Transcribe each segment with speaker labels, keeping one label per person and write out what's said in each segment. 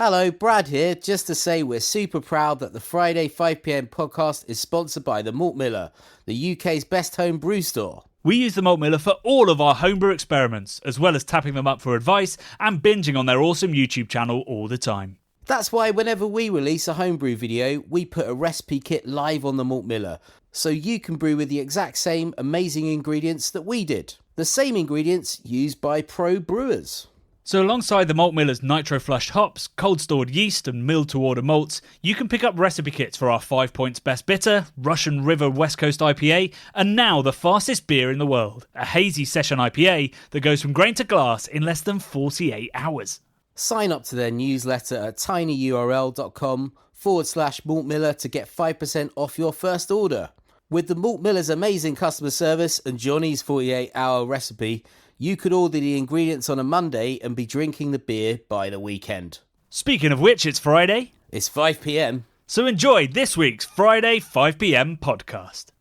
Speaker 1: Hello, Brad here, just to say we're super proud that the Friday 5pm podcast is sponsored by the Malt Miller, the UK's best home brew store.
Speaker 2: We use the Malt Miller for all of our homebrew experiments, as well as tapping them up for advice and binging on their awesome YouTube channel all the time.
Speaker 1: That's why whenever we release a homebrew video, we put a recipe kit live on the Malt Miller, so you can brew with the exact same amazing ingredients that we did. The same ingredients used by pro brewers.
Speaker 2: So alongside the Malt Miller's nitro-flushed hops, cold-stored yeast and milled-to-order malts, you can pick up recipe kits for our 5 Points Best Bitter, Russian River West Coast IPA, and now the fastest beer in the world, a hazy session IPA that goes from grain to glass in less than 48 hours.
Speaker 1: Sign up to their newsletter at tinyurl.com/Malt Miller to get 5% off your first order. With the Malt Miller's amazing customer service and Johnny's 48-hour recipe, you could order the ingredients on a Monday and be drinking the beer by the weekend.
Speaker 2: Speaking of which, it's Friday.
Speaker 1: It's 5pm.
Speaker 2: So enjoy this week's Friday 5pm podcast.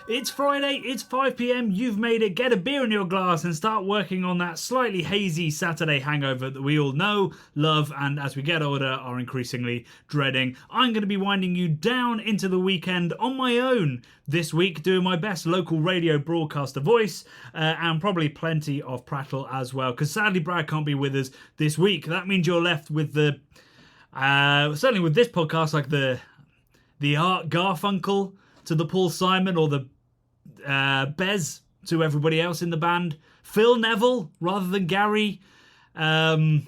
Speaker 2: It's Friday, it's 5pm, you've made it, get a beer in your glass and start working on that slightly hazy Saturday hangover that we all know, love, and as we get older are increasingly dreading. I'm going to be winding you down into the weekend on my own this week, doing my best local radio broadcaster voice, and probably plenty of prattle as well, because sadly Brad can't be with us this week. That means you're left with the, certainly with this podcast, like the Art Garfunkel to the Paul Simon, or the Bez to everybody else in the band, Phil Neville rather than Gary, Sue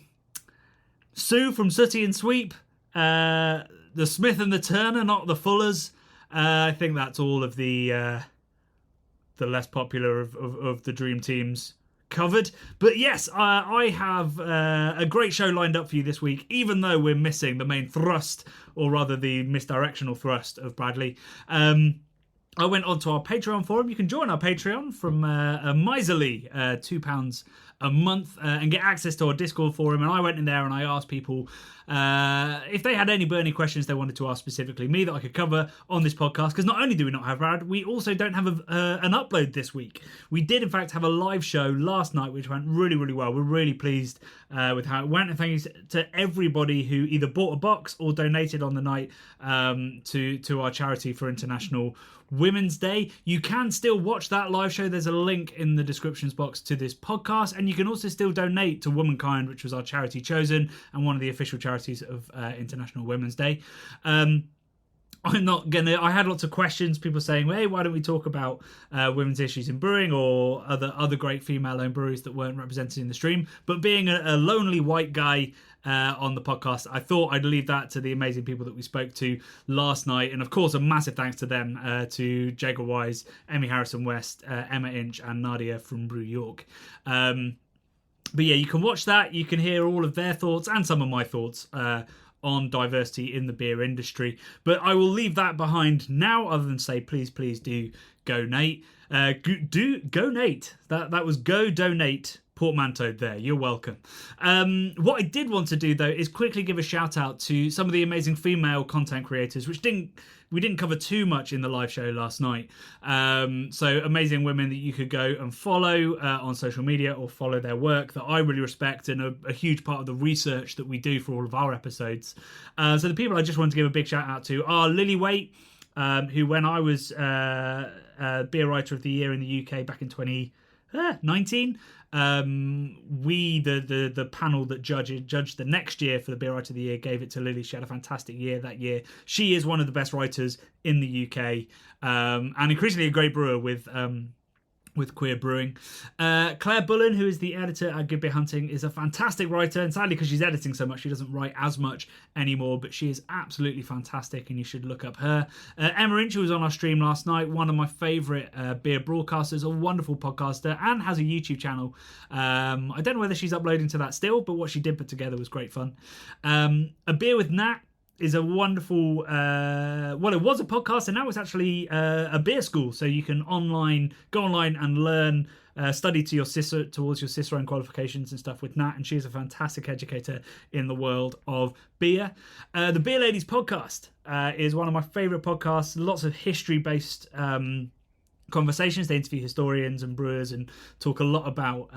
Speaker 2: from Sooty and Sweep, the Smith and the Turner, not the Fullers. I think that's all of the less popular of the dream teams covered. But yes, I have a great show lined up for you this week, even though we're missing the main thrust, or rather the misdirectional thrust of Bradley. I went onto our Patreon forum. You can join our Patreon from a miserly £2 a month and get access to our Discord forum. And I went in there and I asked people if they had any burning questions they wanted to ask specifically me that I could cover on this podcast. Because not only do we not have Brad, we also don't have an upload this week. We did, in fact, have a live show last night, which went really, really well. We're really pleased with how it went. And thanks to everybody who either bought a box or donated on the night to our charity for International Women's Day. You can still watch that live show. There's a link in the descriptions box to this podcast, and you can also still donate to Womankind, which was our charity chosen and one of the official charities of International Women's Day. I had lots of questions, people saying, hey, why don't we talk about women's issues in brewing or other great female-owned breweries that weren't represented in the stream. But being a lonely white guy on the podcast, I thought I'd leave that to the amazing people that we spoke to last night. And of course, a massive thanks to them, to Jager Wise, Emmy Harrison West, Emma Inch, and Nadia from Brew York. But yeah, you can watch that. You can hear all of their thoughts and some of my thoughts on diversity in the beer industry. But I will leave that behind now, other than say, please do donate. Donate. That was go donate. Portmanteaued there. You're welcome. What I did want to do, though, is quickly give a shout out to some of the amazing female content creators, which we didn't cover too much in the live show last night. So amazing women that you could go and follow on social media or follow their work that I really respect, and a huge part of the research that we do for all of our episodes. So the people I just wanted to give a big shout out to are Lily Waite, who, when I was Beer Writer of the Year in the UK back in 2019, we the panel that judged the next year for the Beer Writer of the Year gave it to Lily. She had a fantastic year that year. She is one of the best writers in the UK, and increasingly a great brewer with queer brewing. Claire Bullen, who is the editor at Good Beer Hunting, is a fantastic writer, and sadly because she's editing so much she doesn't write as much anymore, but she is absolutely fantastic and you should look up her. Emma Inch, who was on our stream last night, one of my favourite beer broadcasters, a wonderful podcaster, and has a YouTube channel. I don't know whether she's uploading to that still, but what she did put together was great fun. A Beer with Nat is a wonderful, it was a podcast and now it's actually a beer school. So you can go online and learn, study towards your Cicerone qualifications and stuff with Nat. And she's a fantastic educator in the world of beer. The Beer Ladies podcast is one of my favourite podcasts. Lots of history-based conversations. They interview historians and brewers and talk a lot about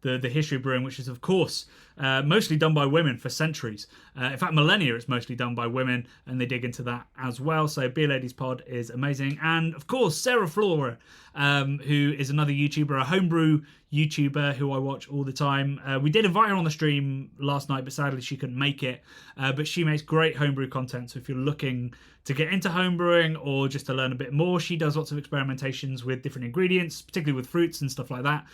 Speaker 2: the history of brewing, which is, of course, mostly done by women for centuries. In fact, millennia, it's mostly done by women, and they dig into that as well. So Beer Ladies Pod is amazing. And, of course, Sarah Flora, who is another YouTuber, a homebrew YouTuber who I watch all the time. We did invite her on the stream last night, but sadly she couldn't make it. But she makes great homebrew content, so if you're looking to get into homebrewing or just to learn a bit more, she does lots of experimentations with different ingredients, particularly with fruits and stuff like that.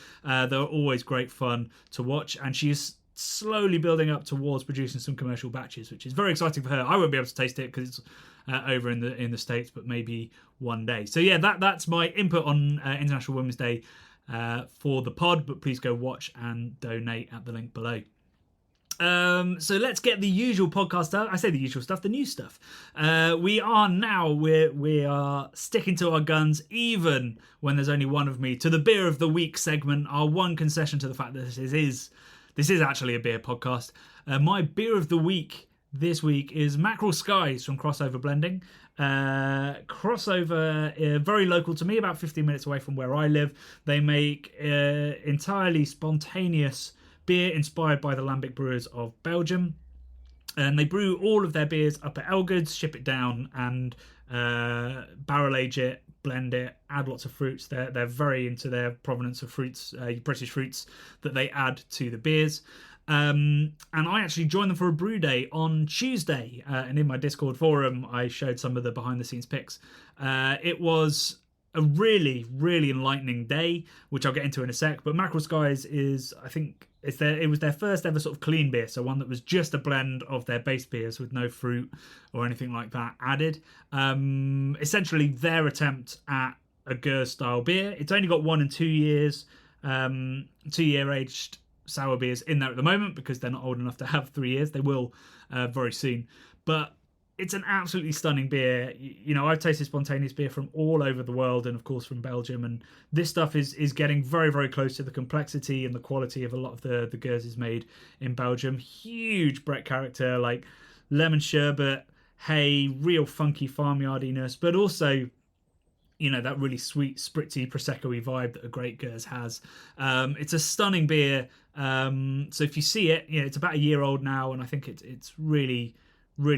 Speaker 2: They're always great fun to watch, and she's slowly building up towards producing some commercial batches, which is very exciting for her. I won't be able to taste it because it's over in the States, but maybe one day. So yeah, that's my input on International Women's Day for the pod, but please go watch and donate at the link below. So let's get the usual podcast stuff. I say the usual stuff, the new stuff. We are sticking to our guns, even when there's only one of me, to the beer of the week segment. Our one concession to the fact that this is actually a beer podcast. My beer of the week this week is Mackerel Skies from Crossover Blending. Crossover, very local to me, about 15 minutes away from where I live. They make entirely spontaneous beer inspired by the lambic brewers of Belgium, and they brew all of their beers up at Elgood's, ship it down, and barrel age it, blend it, add lots of fruits. They're very into their provenance of fruits, British fruits that they add to the beers. And I actually joined them for a brew day on Tuesday, and in my Discord forum I showed some of the behind the scenes pics. It was a really, really enlightening day, which I'll get into in a sec. But Mackerel Skies is, I think, it was their first ever sort of clean beer, so one that was just a blend of their base beers with no fruit or anything like that added. Essentially, their attempt at a Gers style beer. It's only got 1 and 2 years, 2-year aged sour beers in there at the moment because they're not old enough to have 3 years. They will very soon, but it's an absolutely stunning beer. You know, I've tasted spontaneous beer from all over the world and, of course, from Belgium. And this stuff is getting very, very close to the complexity and the quality of a lot of the Gers made in Belgium. Huge Brett character, like lemon sherbet, hay, real funky farmyardiness, but also, you know, that really sweet, spritzy, Prosecco-y vibe that a great Gers has. It's a stunning beer. So if you see it, you know, it's about a year old now, and I think it's really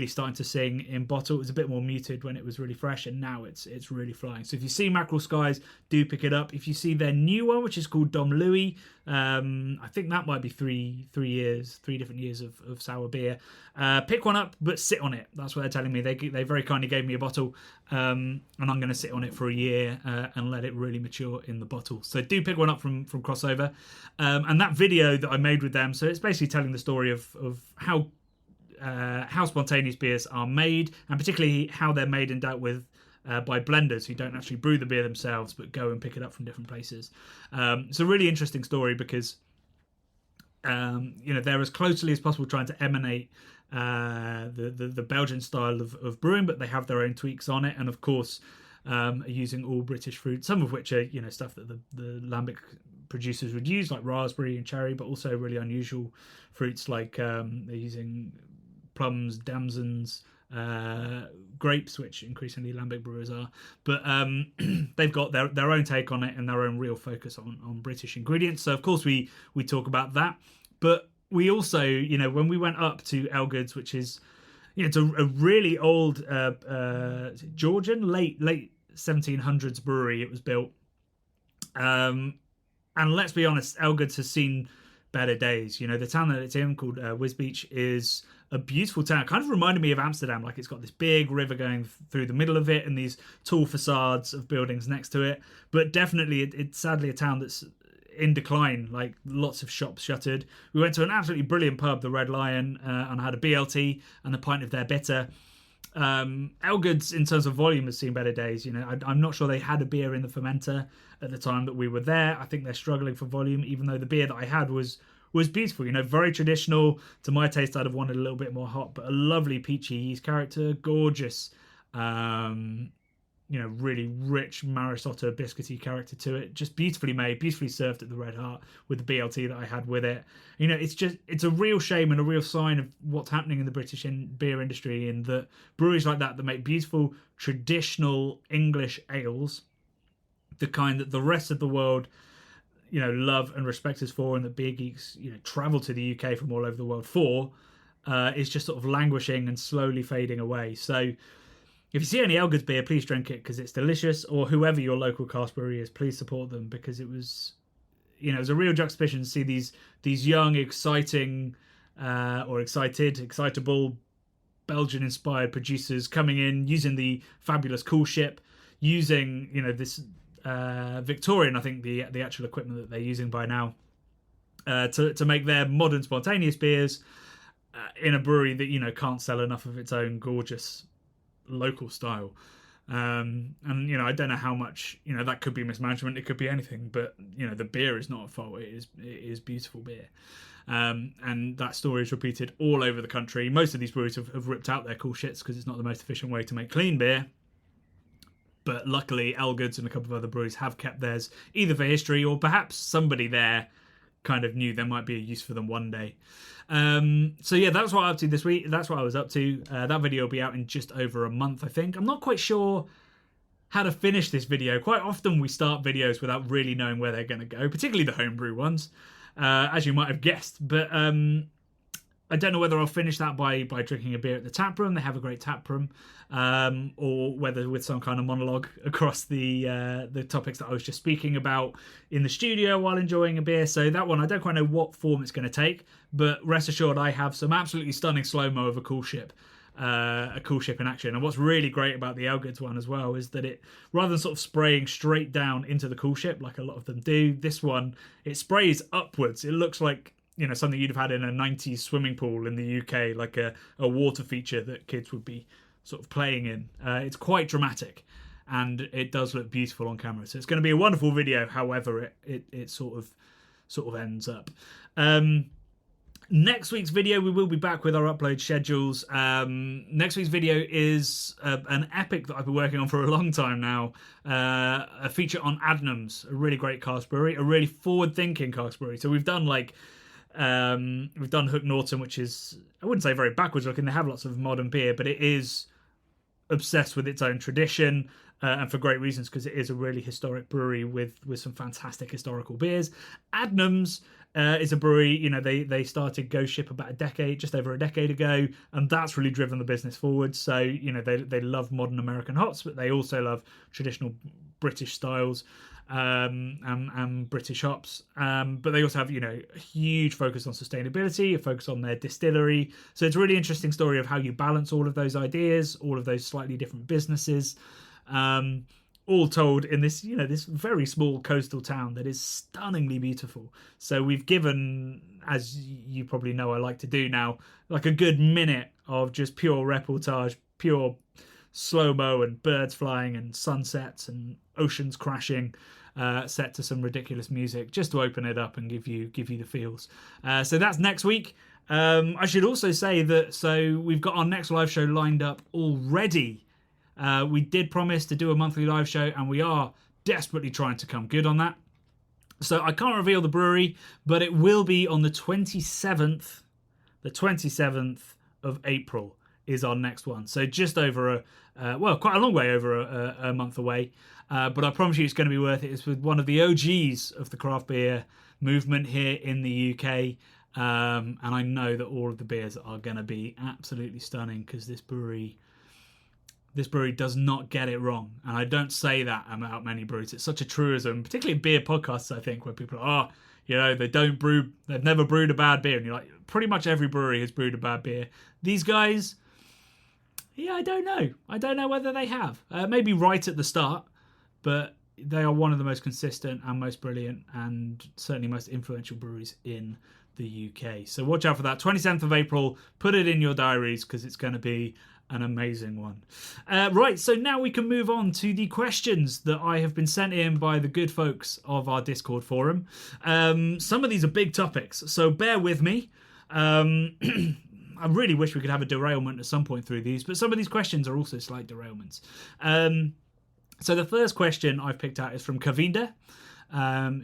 Speaker 2: starting to sing in bottle. It was a bit more muted when it was really fresh, and now it's really flying. So if you see Mackerel Skies, do pick it up. If you see their new one, which is called Dom Louis, I think that might be 3 different years of sour beer. Pick one up, but sit on it. That's what they're telling me. They very kindly gave me a bottle, and I'm going to sit on it for a year and let it really mature in the bottle. So do pick one up from Crossover. And that video that I made with them, so it's basically telling the story of how spontaneous beers are made, and particularly how they're made and dealt with by blenders who don't actually brew the beer themselves but go and pick it up from different places. It's a really interesting story because you know, they're as closely as possible trying to emanate the Belgian style of brewing, but they have their own tweaks on it, and of course are using all British fruit, some of which are, you know, stuff that the lambic producers would use, like raspberry and cherry, but also really unusual fruits like they're using plums, damsons, grapes, which increasingly lambic brewers are. But they've got their own take on it and their own real focus on British ingredients. So of course we talk about that, but we also, you know, when we went up to Elgood's, which is, you know, it's a really old Georgian late 1700s brewery. It was built, and let's be honest, Elgood's has seen better days. You know, the town that it's in, called Wisbeach, is a beautiful town. It kind of reminded me of Amsterdam. Like, it's got this big river going through the middle of it and these tall facades of buildings next to it. But definitely, it's sadly a town that's in decline. Like, lots of shops shuttered. We went to an absolutely brilliant pub, the Red Lion, and had a BLT and a pint of their bitter. Elgood's, in terms of volume, has seen better days. You know, I'm not sure they had a beer in the fermenter at the time that we were there. I think they're struggling for volume, even though the beer that I had was beautiful. You know, very traditional. To my taste, I'd have wanted a little bit more hot, but a lovely peachy yeast character, gorgeous. You know, really rich Marisotto biscuity character to it. Just beautifully made, beautifully served at the Red Heart with the BLT that I had with it. You know, it's a real shame and a real sign of what's happening in the British beer industry, in that breweries like that make beautiful traditional English ales the kind that the rest of the world, love and respect us for, and that beer geeks, travel to the UK from all over the world for, is just sort of languishing and slowly fading away. So if you see any Elgood's beer, please drink it because it's delicious, or whoever your local cask brewery is, please support them, because it was a real juxtaposition to see these young, exciting, excitable Belgian-inspired producers coming in, using the fabulous Cool Ship, using this Victorian, I think the actual equipment that they're using by now, to make their modern spontaneous beers in a brewery that can't sell enough of its own gorgeous local style. And I don't know how much that could be mismanagement, it could be anything, but the beer is not at fault. It is beautiful beer. And that story is repeated all over the country. Most of these breweries have ripped out their Cool Shits because it's not the most efficient way to make clean beer. But luckily, Elgood's and a couple of other breweries have kept theirs, either for history or perhaps somebody there kind of knew there might be a use for them one day. So yeah, that's what I'm up to this week. That's what I was up to. That video will be out in just over a month, I think. I'm not quite sure how to finish this video. Quite often we start videos without really knowing where they're going to go, particularly the homebrew ones, as you might have guessed. But I don't know whether I'll finish that by drinking a beer at the tap room. They have a great tap room, or whether with some kind of monologue across the topics that I was just speaking about in the studio while enjoying a beer. So that one, I don't quite know what form it's going to take, but rest assured I have some absolutely stunning slow-mo of a Cool Ship in action. And what's really great about the Elgood's one as well is that it, rather than sort of spraying straight down into the Cool Ship like a lot of them do, this one, it sprays upwards. It looks like something you'd have had in a 90s swimming pool in the UK, like a water feature that kids would be sort of playing in. It's quite dramatic, and it does look beautiful on camera. So it's going to be a wonderful video, however it sort of ends up. Next week's video, we will be back with our upload schedules. Next week's video is an epic that I've been working on for a long time now. A feature on Adnams, a really great cask brewery, a really forward-thinking cask brewery. So we've done we've done Hook Norton, which is, I wouldn't say very backwards looking. They have lots of modern beer, but it is obsessed with its own tradition, and for great reasons, because it is a really historic brewery with some fantastic historical beers. Adnams is a brewery, they started Ghost Ship about just over a decade ago, and that's really driven the business forward. So, they love modern American hops, but they also love traditional British styles and British hops. But they also have, a huge focus on sustainability, a focus on their distillery. So it's a really interesting story of how you balance all of those ideas, all of those slightly different businesses, all told in this, this very small coastal town that is stunningly beautiful. So we've given, as you probably know I like to do now, like a good minute of just pure reportage, pure slow-mo and birds flying and sunsets and oceans crashing, set to some ridiculous music, just to open it up and give you the feels. So that's next week. I should also say that, so we've got our next live show lined up already. We did promise to do a monthly live show, and we are desperately trying to come good on that. So I can't reveal the brewery, but it will be on the 27th. The 27th of April is our next one. So just over quite a long way over a month away. But I promise you it's going to be worth it. It's with one of the OGs of the craft beer movement here in the UK. And I know that all of the beers are going to be absolutely stunning, because this brewery does not get it wrong. And I don't say that about many breweries. It's such a truism, particularly in beer podcasts, I think, where people are, they've never brewed a bad beer. And you're like, pretty much every brewery has brewed a bad beer. These guys, yeah, I don't know. I don't know whether they have. Maybe right at the start, but they are one of the most consistent and most brilliant and certainly most influential breweries in the UK. So watch out for that. 27th of April. Put it in your diaries, because it's going to be an amazing one. Right, so now we can move on to the questions that I have been sent in by the good folks of our Discord forum. Some of these are big topics, so bear with me. I really wish we could have a derailment at some point through these, but some of these questions are also slight derailments. So the first question I've picked out is from Kavinda,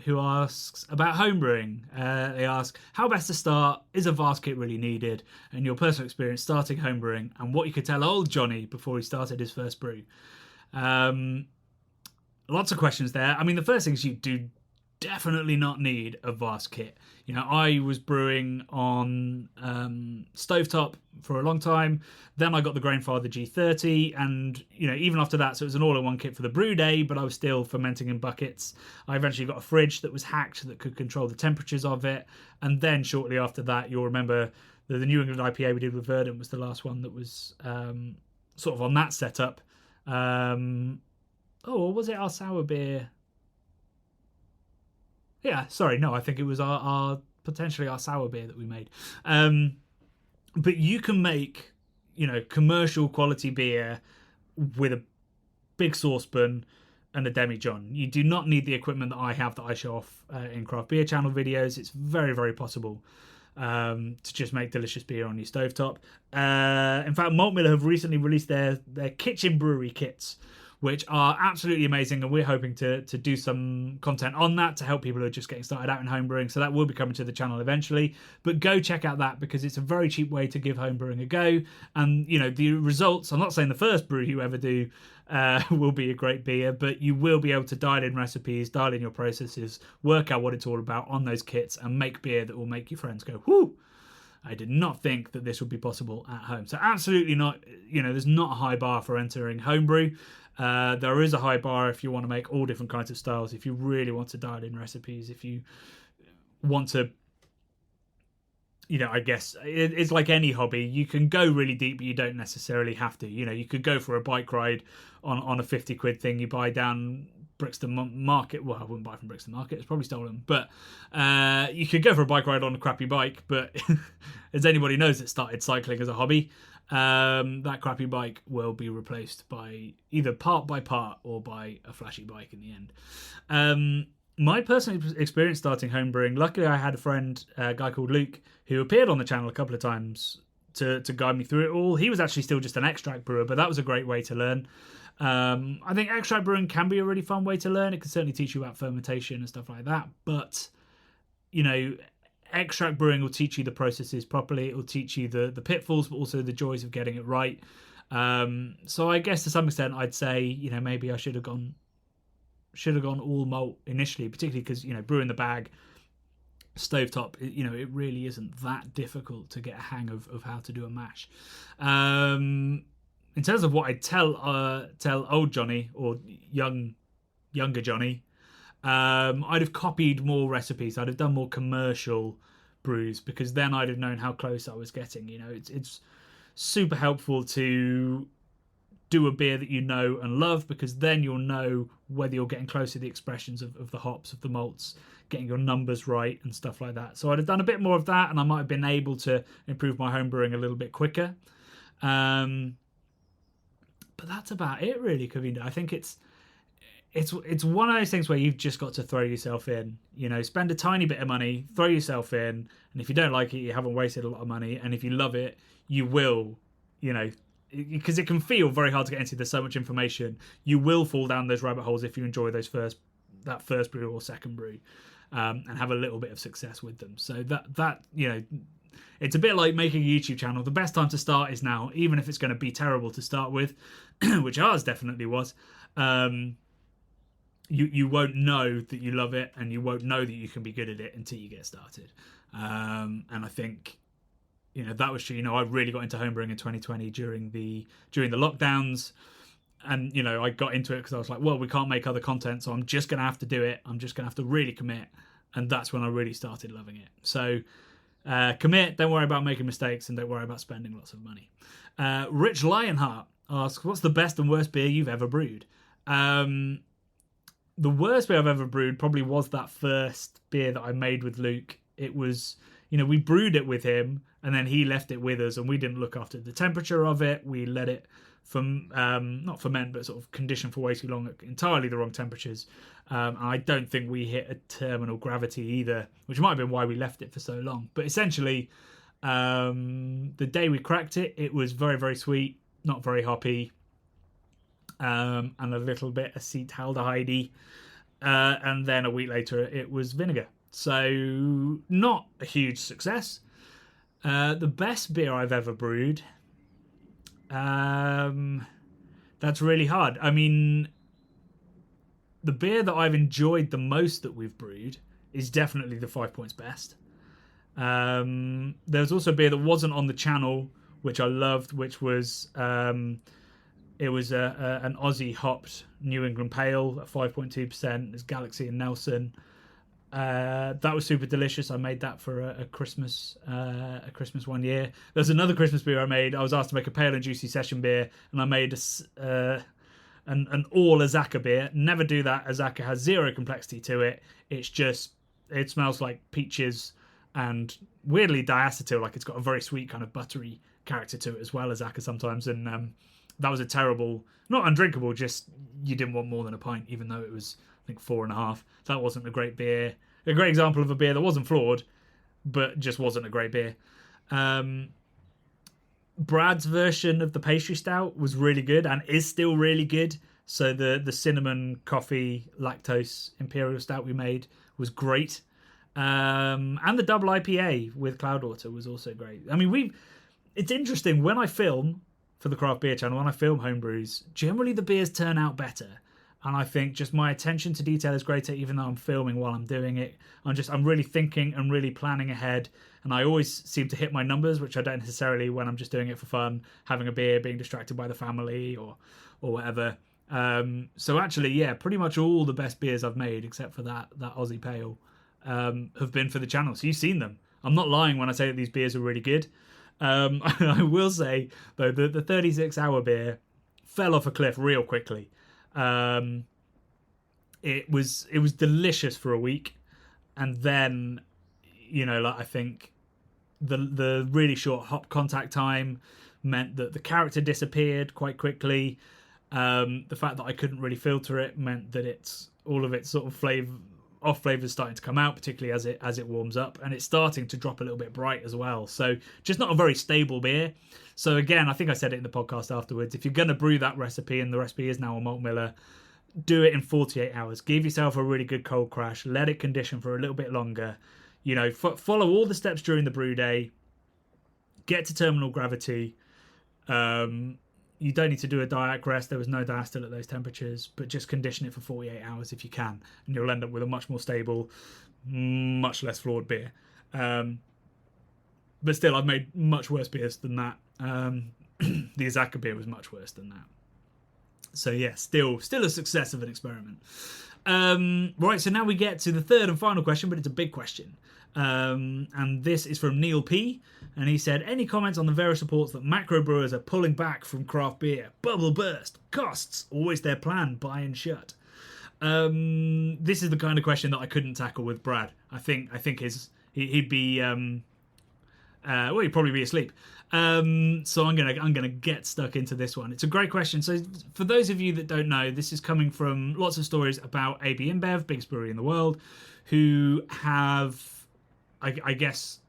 Speaker 2: who asks about homebrewing. They ask, how best to start? Is a vast kit really needed? And your personal experience starting homebrewing, and what you could tell old Johnny before he started his first brew. lots of questions there. I mean, the first thing is you do definitely not need a vast kit. You know, I was brewing on stovetop for a long time. Then I got the Grainfather G30, and you know, even after that, so it was an all-in-one kit for the brew day, but I was still fermenting in buckets. I eventually got a fridge that was hacked that could control the temperatures of it, and then shortly after that, you'll remember the New England IPA we did with Verdant was the last one that was sort of on that setup. Or was it our sour beer? Yeah, sorry, no, I think it was our potentially our sour beer that we made. But you can make, you know, commercial quality beer with a big saucepan and a demijohn. You do not need the equipment that I have that I show off in craft beer channel videos. It's very, very possible to just make delicious beer on your stovetop. In fact, Malt Miller have recently released their kitchen brewery kits, which are absolutely amazing, and we're hoping to do some content on that to help people who are just getting started out in homebrewing. So that will be coming to the channel eventually. But go check out that, because it's a very cheap way to give homebrewing a go. And you know, the results, I'm not saying the first brew you ever do will be a great beer, but you will be able to dial in recipes, dial in your processes, work out what it's all about on those kits, and make beer that will make your friends go, whoo, I did not think that this would be possible at home. So absolutely not, you know, there's not a high bar for entering homebrew. There is a high bar if you want to make all different kinds of styles, if you really want to dial in recipes, if you want to, you know, I guess it's like any hobby. You can go really deep, but you don't necessarily have to. You know, you could go for a bike ride on a 50 quid thing you buy down Brixton Market. Well, I wouldn't buy from Brixton Market, it's probably stolen. But you could go for a bike ride on a crappy bike, but as anybody knows that started cycling as a hobby, that crappy bike will be replaced by either part by part or by a flashy bike in the end. My personal experience starting homebrewing, luckily I had a friend, a guy called Luke, who appeared on the channel a couple of times to guide me through it all. He was actually still just an extract brewer, but that was a great way to learn. I think extract brewing can be a really fun way to learn. It can certainly teach you about fermentation and stuff like that, but you know, extract brewing will teach you the processes properly. It will teach you the pitfalls, but also the joys of getting it right. So I guess to some extent I'd say, you know, maybe I should have gone all malt initially, particularly because, you know, brew in the bag, stovetop, you know, it really isn't that difficult to get a hang of how to do a mash. In terms of what I'd tell old Johnny or younger Johnny, I'd have copied more recipes. I'd have done more commercial brews, because then I'd have known how close I was getting. You know, it's super helpful to do a beer that you know and love, because then you'll know whether you're getting close to the expressions of the hops, of the malts, getting your numbers right and stuff like that. So I'd have done a bit more of that, and I might have been able to improve my home brewing a little bit quicker. But that's about it, really, Kavinda. I think it's one of those things where you've just got to throw yourself in. You know, spend a tiny bit of money, throw yourself in, and if you don't like it, you haven't wasted a lot of money. And if you love it, you will, you know, because it can feel very hard to get into. There's so much information. You will fall down those rabbit holes if you enjoy that first brew or second brew, and have a little bit of success with them. So that you know, it's a bit like making a YouTube channel. The best time to start is now, even if it's going to be terrible to start with, which ours definitely was. You won't know that you love it, and you won't know that you can be good at it until you get started. And I think, you know, that was true. You know, I really got into homebrewing in 2020 during the lockdowns, and you know, I got into it because I was like, well, we can't make other content, so I'm just gonna have to do it. I'm just gonna have to really commit, and that's when I really started loving it. So commit, don't worry about making mistakes, and don't worry about spending lots of money. Rich Lionheart asks, what's the best and worst beer you've ever brewed? The worst beer I've ever brewed probably was that first beer that I made with Luke. It was, you know, we brewed it with him, and then he left it with us, and we didn't look after the temperature of it. We let it not ferment, but sort of condition for way too long at entirely the wrong temperatures. And I don't think we hit a terminal gravity either, which might have been why we left it for so long. But essentially, the day we cracked it, it was very, very sweet, not very hoppy, and a little bit acetaldehyde, and then a week later it was vinegar. So not a huge success. The best beer I've ever brewed, that's really hard. I mean, the beer that I've enjoyed the most that we've brewed is definitely the 5 Points Best. There's also a beer that wasn't on the channel, which I loved, which was it was an Aussie hopped New England Pale at 5.2%. It's Galaxy and Nelson. That was super delicious. I made that for a Christmas one year. There's another Christmas beer I made. I was asked to make a pale and juicy session beer, and I made an all Azaka beer. Never do that. Azaka has zero complexity to it. It smells like peaches and weirdly diacetyl, like it's got a very sweet kind of buttery character to it as well as Azaka sometimes. And that was a terrible, not undrinkable, just you didn't want more than a pint, even though it was, I think, 4.5. So that wasn't a great beer. A great example of a beer that wasn't flawed, but just wasn't a great beer. Brad's version of the pastry stout was really good and is still really good. So the cinnamon coffee lactose imperial stout we made was great. And the double IPA with Cloudwater was also great. I mean, it's interesting when I film for the Craft Beer Channel, when I film homebrews, generally the beers turn out better. And I think just my attention to detail is greater, even though I'm filming while I'm doing it. I'm really thinking and really planning ahead. And I always seem to hit my numbers, which I don't necessarily when I'm just doing it for fun, having a beer, being distracted by the family or whatever. So actually, yeah, pretty much all the best beers I've made, except for that Aussie Pale, have been for the channel. So you've seen them. I'm not lying when I say that these beers are really good. I will say, though, the 36-hour beer fell off a cliff real quickly. It was delicious for a week, and then, I think the really short hop contact time meant that the character disappeared quite quickly. The fact that I couldn't really filter it meant that all of its sort of off flavors starting to come out, particularly as it warms up, and it's starting to drop a little bit bright as well. So just not a very stable beer. So again, I think I said it in the podcast afterwards, if you're going to brew that recipe, and the recipe is now a malt miller, do it in 48 hours. Give yourself a really good cold crash. Let it condition for a little bit longer. Follow all the steps during the brew day. Get to terminal gravity. You don't need to do a diac rest. There was no diacetyl at those temperatures, but just condition it for 48 hours if you can, and you'll end up with a much more stable, much less flawed beer. But still, I've made much worse beers than that. The Azaka beer was much worse than that. So yeah, still a success of an experiment. Right, so now we get to the third and final question, but it's a big question. And this is from Neil P. And he said, any comments on the various reports that macro brewers are pulling back from craft beer? Bubble burst, costs, always their plan, buy and shut. This is the kind of question that I couldn't tackle with Brad. I think he'd be he'd probably be asleep. So I'm gonna get stuck into this one. It's a great question. So for those of you that don't know, this is coming from lots of stories about AB InBev, biggest brewery in the world, who have, I guess,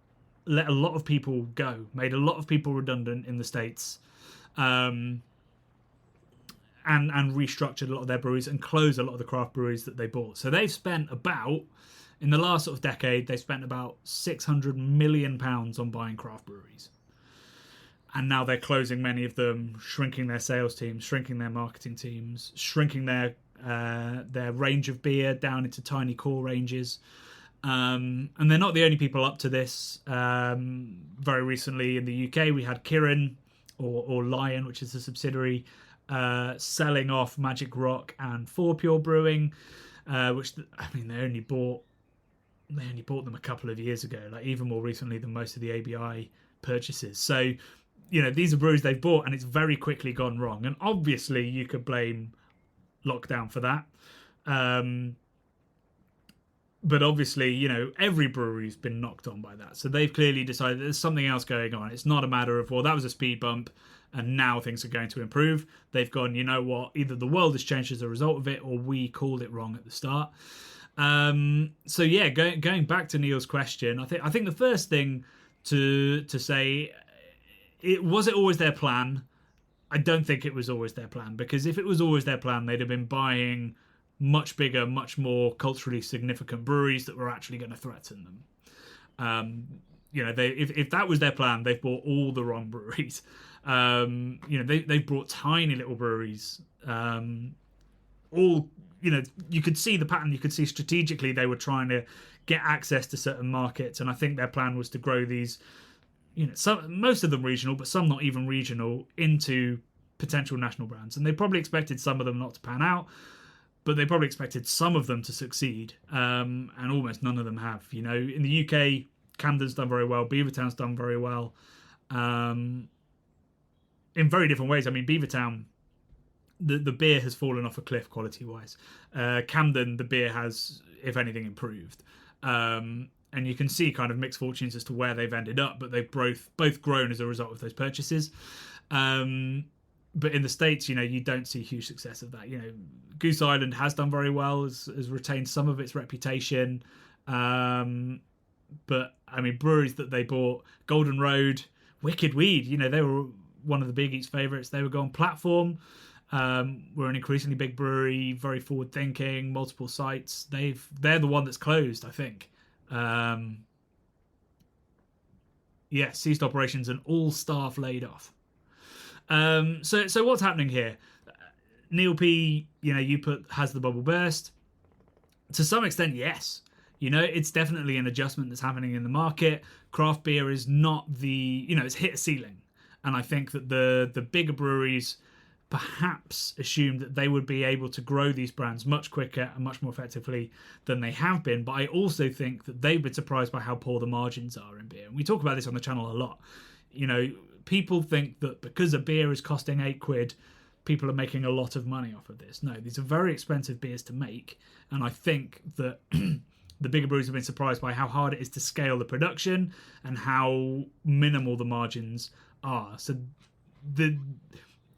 Speaker 2: let a lot of people go, made a lot of people redundant in the States, and restructured a lot of their breweries and closed a lot of the craft breweries that they bought. So they've spent in the last sort of decade, they spent about £600 million on buying craft breweries. And now they're closing many of them, shrinking their sales teams, shrinking their marketing teams, shrinking their range of beer down into tiny core ranges. And they're not the only people up to this. Very recently in the UK, we had Kirin or Lion, which is a subsidiary, selling off Magic Rock and 4 Pure Brewing, which they only bought them a couple of years ago, like even more recently than most of the ABI purchases. So, these are breweries they've bought, and it's very quickly gone wrong. And obviously, you could blame lockdown for that. But obviously, every brewery's been knocked on by that. So they've clearly decided there's something else going on. It's not a matter of, well, that was a speed bump and now things are going to improve. They've gone, you know what, either the world has changed as a result of it or we called it wrong at the start. So yeah, going back to Neil's question, I think the first thing to say, was it always their plan? I don't think it was always their plan, because if it was always their plan, they'd have been buying much bigger, much more culturally significant breweries that were actually going to threaten them. If that was their plan, they've bought all the wrong breweries. They've brought tiny little breweries, all you could see the pattern. You could see strategically they were trying to get access to certain markets, and I think their plan was to grow these, most of them regional, but some not even regional, into potential national brands. And they probably expected some of them not to pan out, but they probably expected some of them to succeed, and almost none of them have. In the UK, Camden's done very well, Beavertown's done very well, in very different ways. I mean, Beavertown, the beer has fallen off a cliff quality-wise. Camden, the beer has, if anything, improved. And you can see kind of mixed fortunes as to where they've ended up, but they've both grown as a result of those purchases. But in the States, you don't see huge success of that. Goose Island has done very well, has retained some of its reputation. But, I mean, breweries that they bought, Golden Road, Wicked Weed, they were one of the Big Eats favourites. They were going Platform. We're an increasingly big brewery, very forward-thinking, multiple sites. They're the one that's closed, I think. Ceased operations and all staff laid off. So what's happening here? Neil P, has the bubble burst. To some extent, yes. It's definitely an adjustment that's happening in the market. Craft beer is not it's hit a ceiling. And I think that the bigger breweries perhaps assumed that they would be able to grow these brands much quicker and much more effectively than they have been. But I also think that they've been surprised by how poor the margins are in beer. And we talk about this on the channel a lot. People think that because a beer is costing £8, people are making a lot of money off of this. No, these are very expensive beers to make. And I think that the bigger breweries have been surprised by how hard it is to scale the production and how minimal the margins are. So the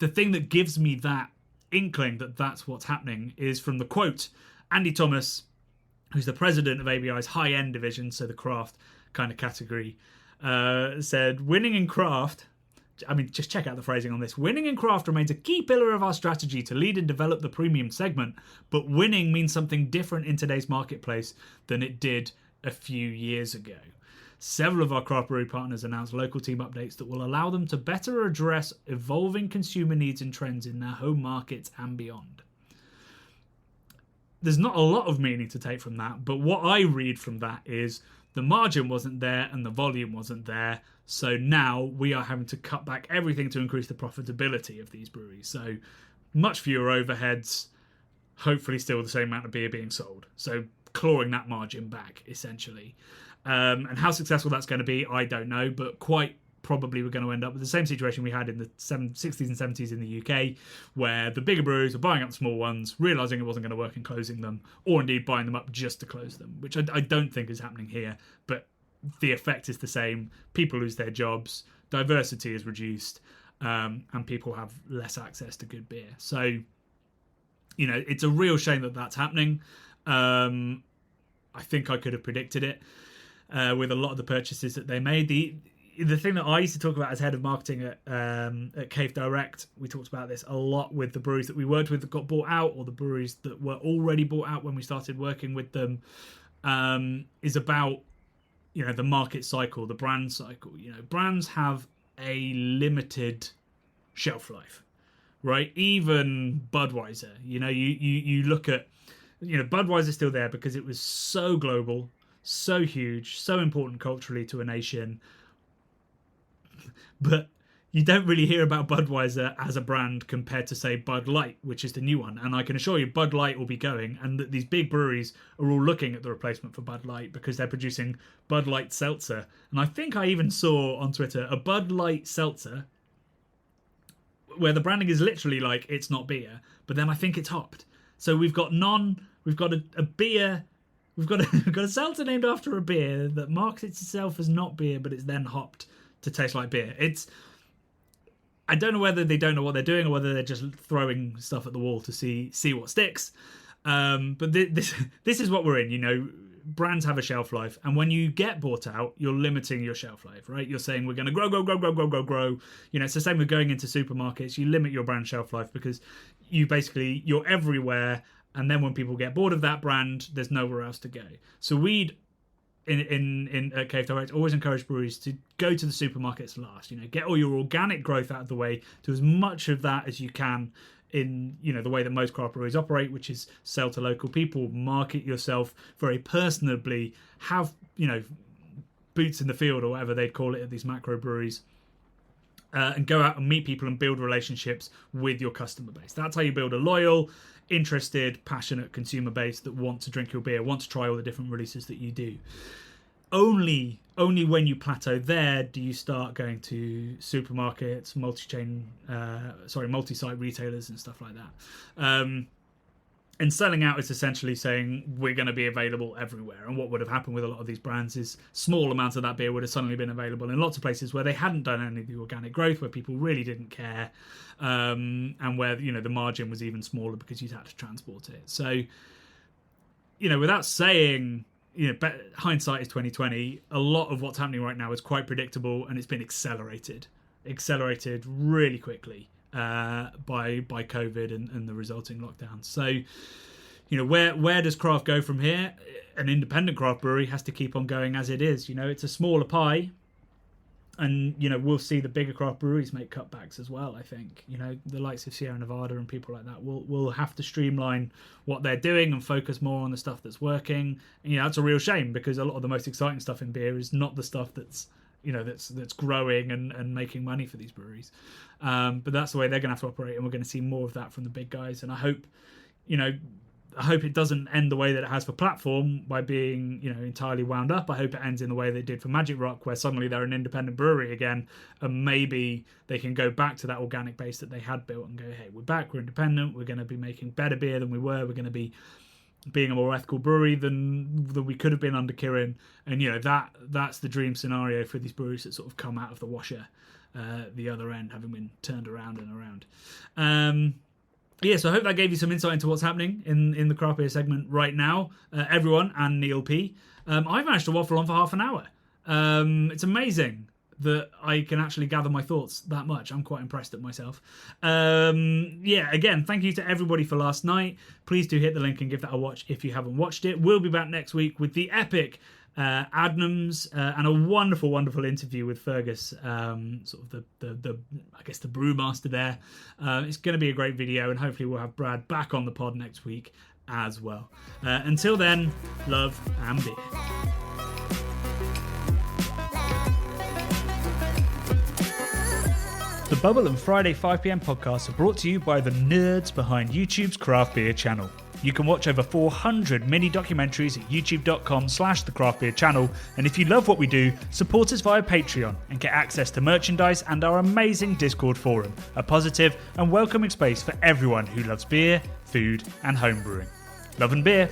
Speaker 2: thing that gives me that inkling that that's what's happening is from the quote, Andy Thomas, who's the president of ABI's high-end division, so the craft kind of category, said, winning in craft, I mean, just check out the phrasing on this. Winning in craft remains a key pillar of our strategy to lead and develop the premium segment, but winning means something different in today's marketplace than it did a few years ago. Several of our craft brewery partners announced local team updates that will allow them to better address evolving consumer needs and trends in their home markets and beyond. There's not a lot of meaning to take from that, but what I read from that is the margin wasn't there and the volume wasn't there, so now we are having to cut back everything to increase the profitability of these breweries. So much fewer overheads, hopefully still the same amount of beer being sold. So clawing that margin back, essentially. And how successful that's going to be, I don't know, but quite probably we're going to end up with the same situation we had in the 60s and 70s in the UK, where the bigger breweries were buying up the small ones, realising it wasn't going to work and closing them, or indeed buying them up just to close them, which I don't think is happening here, but the effect is the same. People lose their jobs, diversity is reduced, and people have less access to good beer. So, it's a real shame that that's happening. I think I could have predicted it with a lot of the purchases that they made. The thing that I used to talk about as head of marketing at Cave Direct, we talked about this a lot with the breweries that we worked with that got bought out, or the breweries that were already bought out when we started working with them, is about the market cycle, the brand cycle. Brands have a limited shelf life, right? Even Budweiser, you look at, Budweiser's still there because it was so global, so huge, so important culturally to a nation. But you don't really hear about Budweiser as a brand compared to, say, Bud Light, which is the new one. And I can assure you Bud Light will be going, and that these big breweries are all looking at the replacement for Bud Light because they're producing Bud Light Seltzer. And I think I even saw on Twitter a Bud Light Seltzer where the branding is literally like, it's not beer, but then I think it's hopped. So we've got a beer, we've got a seltzer named after a beer that markets itself as not beer, but it's then hopped to taste like beer. I don't know whether they don't know what they're doing or whether they're just throwing stuff at the wall to see what sticks. But this is what we're in. Brands have a shelf life, and when you get bought out, you're limiting your shelf life, right? You're saying we're going to grow. It's the same with going into supermarkets. You limit your brand shelf life because you're everywhere, and then when people get bored of that brand, there's nowhere else to go. So we'd in Cave Direct always encourage breweries to go to the supermarkets last. Get all your organic growth out of the way, do as much of that as you can in the way that most craft breweries operate, which is sell to local people, market yourself very personably, have boots in the field or whatever they'd call it at these macro breweries, and go out and meet people and build relationships with your customer base. That's how you build a loyal, interested, passionate consumer base that want to drink your beer, want to try all the different releases that you do. Only when you plateau there do you start going to supermarkets, multi-site retailers and stuff like that. And selling out is essentially saying we're going to be available everywhere. And what would have happened with a lot of these brands is small amounts of that beer would have suddenly been available in lots of places where they hadn't done any of the organic growth, where people really didn't care, and where the margin was even smaller because you'd had to transport it. So, without saying, hindsight is 2020. A lot of what's happening right now is quite predictable, and it's been accelerated really quickly by COVID and the resulting lockdown. So, where does craft go from here? An independent craft brewery has to keep on going as it is. It's a smaller pie, and we'll see the bigger craft breweries make cutbacks as well. I think the likes of Sierra Nevada and people like that will have to streamline what they're doing and focus more on the stuff that's working. And that's a real shame, because a lot of the most exciting stuff in beer is not the stuff that's that's growing and making money for these breweries. But that's the way they're going to have to operate, and we're going to see more of that from the big guys. And I hope it doesn't end the way that it has for Platform by being entirely wound up. I hope it ends in the way they did for Magic Rock, where suddenly they're an independent brewery again, and maybe they can go back to that organic base that they had built and go, hey, we're back, we're independent, we're going to be making better beer than we were, we're going to be being a more ethical brewery than we could have been under Kirin. And that's the dream scenario for these breweries that sort of come out of the washer the other end, having been turned around and around. So I hope that gave you some insight into what's happening in the craft beer segment right now, everyone, and Neil P. I've managed to waffle on for half an hour. It's amazing that I can actually gather my thoughts that much. I'm quite impressed at myself. Again, thank you to everybody for last night. Please do hit the link and give that a watch if you haven't watched it. We'll be back next week with the epic Adnams and a wonderful, wonderful interview with Fergus, sort of the I guess the brewmaster there. It's going to be a great video, and hopefully we'll have Brad back on the pod next week as well. Until then, love and beer. The Bubble and Friday 5pm podcasts are brought to you by the nerds behind YouTube's craft beer channel. You can watch over 400 mini documentaries at youtube.com/the craft beer channel. And if you love what we do, support us via Patreon and get access to merchandise and our amazing Discord forum, a positive and welcoming space for everyone who loves beer, food and homebrewing. Love and beer.